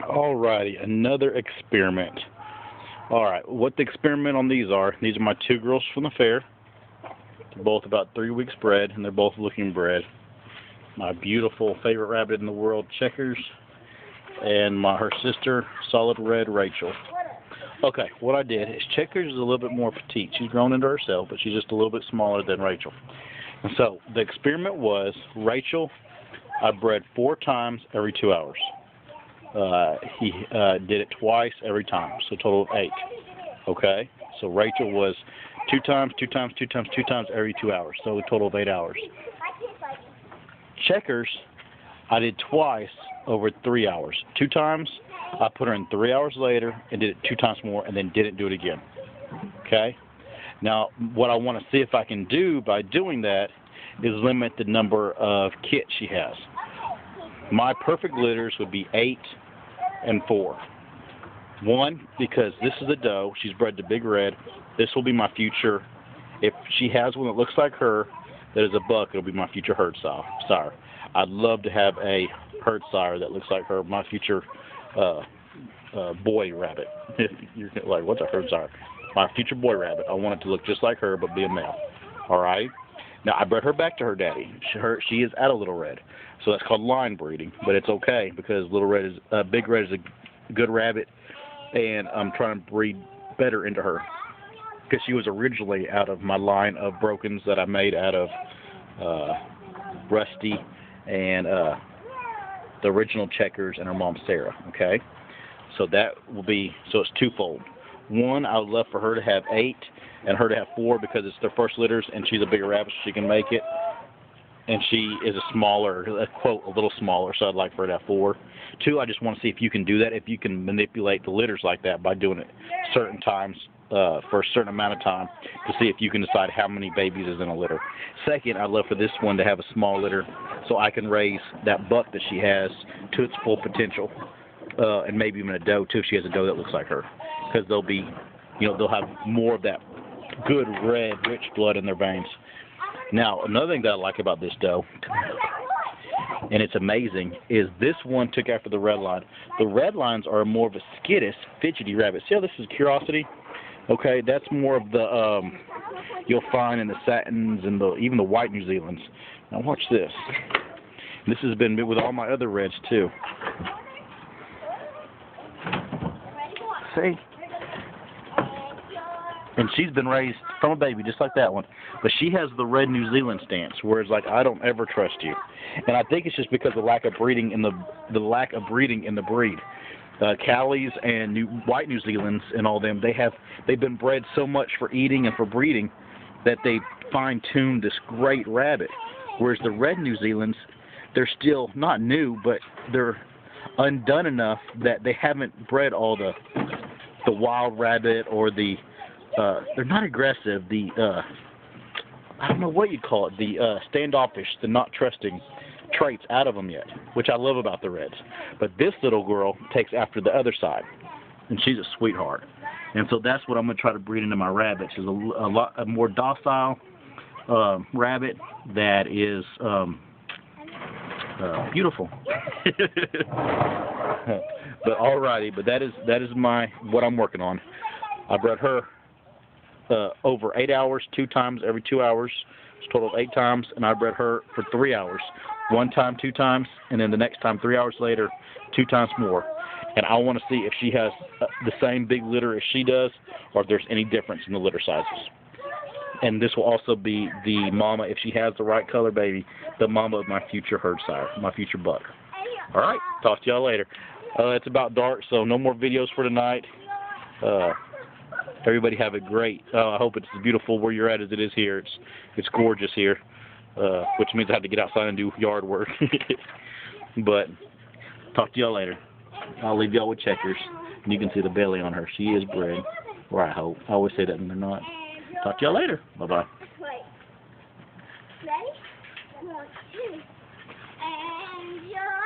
Alrighty, another experiment. Alright, what the experiment on these are my two girls from the fair. They're both about 3 weeks bred, and they're both looking bred. My beautiful favorite rabbit in the world, Checkers, and her sister, Solid Red, Rachel. Okay, what I did is Checkers is a little bit more petite. She's grown into herself, but she's just a little bit smaller than Rachel. And so the experiment was Rachel, I bred 4 times every 2 hours. He did it twice every time, so a total of 8. Okay, so Rachel was 2 times, 2 times, 2 times, 2 times every 2 hours, so a total of 8 hours. Checkers, I did twice over 3 hours. 2 times, I put her in 3 hours later and did it 2 times more, and then didn't do it again. Okay, now what I want to see if I can do by doing that is limit the number of kits she has. My perfect litters would be 8 and 4. 1, because this is a doe. She's bred to Big Red. This will be my future. If she has one that looks like her, that is a buck, it'll be my future herd sire. I'd love to have a herd sire that looks like her, my future boy rabbit. You're like, what's a herd sire? My future boy rabbit. I want it to look just like her, but be a male. All right? Now, I bred her back to her daddy. She is at a Little Red. So that's called line breeding, but it's okay because Big Red is a good rabbit, and I'm trying to breed better into her because she was originally out of my line of brokens that I made out of Rusty and the original Checkers and her mom Sarah. Okay, so that will be it's twofold. 1, I would love for her to have 8 and her to have 4 because it's their first litters and she's a bigger rabbit, so she can make it. And she is a little smaller, so I'd like for her to have 4. 2, I just want to see if you can do that, if you can manipulate the litters like that by doing it certain times for a certain amount of time to see if you can decide how many babies is in a litter. 2nd, I'd love for this one to have a small litter so I can raise that buck that she has to its full potential, and maybe even a doe too if she has a doe that looks like her, because they'll be, they'll have more of that good red, rich blood in their veins. Now, another thing that I like about this doe, and it's amazing, is this one took after the red line. The red lines are more of a skittish, fidgety rabbit. See how this is Curiosity? Okay, that's more of the you'll find in the satins and even the white New Zealands. Now watch this. This has been with all my other reds too. See? And she's been raised from a baby just like that one. But she has the red New Zealand stance, whereas like I don't ever trust you. And I think it's just because of the lack of breeding in the breed. Callies and white New Zealands and all them, they've been bred so much for eating and for breeding that they fine-tuned this great rabbit. Whereas the red New Zealands, they're still not new, but they're undone enough that they haven't bred all the wild rabbit or they're not aggressive, I don't know what you call it, the standoffish, the not trusting traits out of them yet, which I love about the reds. But this little girl takes after the other side, and she's a sweetheart. And so that's what I'm going to try to breed into my rabbits, is a more docile rabbit that is beautiful. But alrighty, but that is what I'm working on. I bred her over 8 hours, 2 times every 2 hours. It's a total of 8 times, and I bred her for 3 hours. 1 time, 2 times, and then the next time, 3 hours later, 2 times more. And I want to see if she has the same big litter as she does, or if there's any difference in the litter sizes. And this will also be the mama, if she has the right color baby, the mama of my future herd sire, my future buck. All right, talk to y'all later. It's about dark, so no more videos for tonight. Everybody have a great, I hope it's as beautiful where you're at as it is here. It's gorgeous here, which means I have to get outside and do yard work. But talk to y'all later. I'll leave y'all with Checkers, and you can see the belly on her. She is bred, or I hope. I always say that and they're not. Talk to y'all later. Bye-bye. Ready? 1, 2. And you're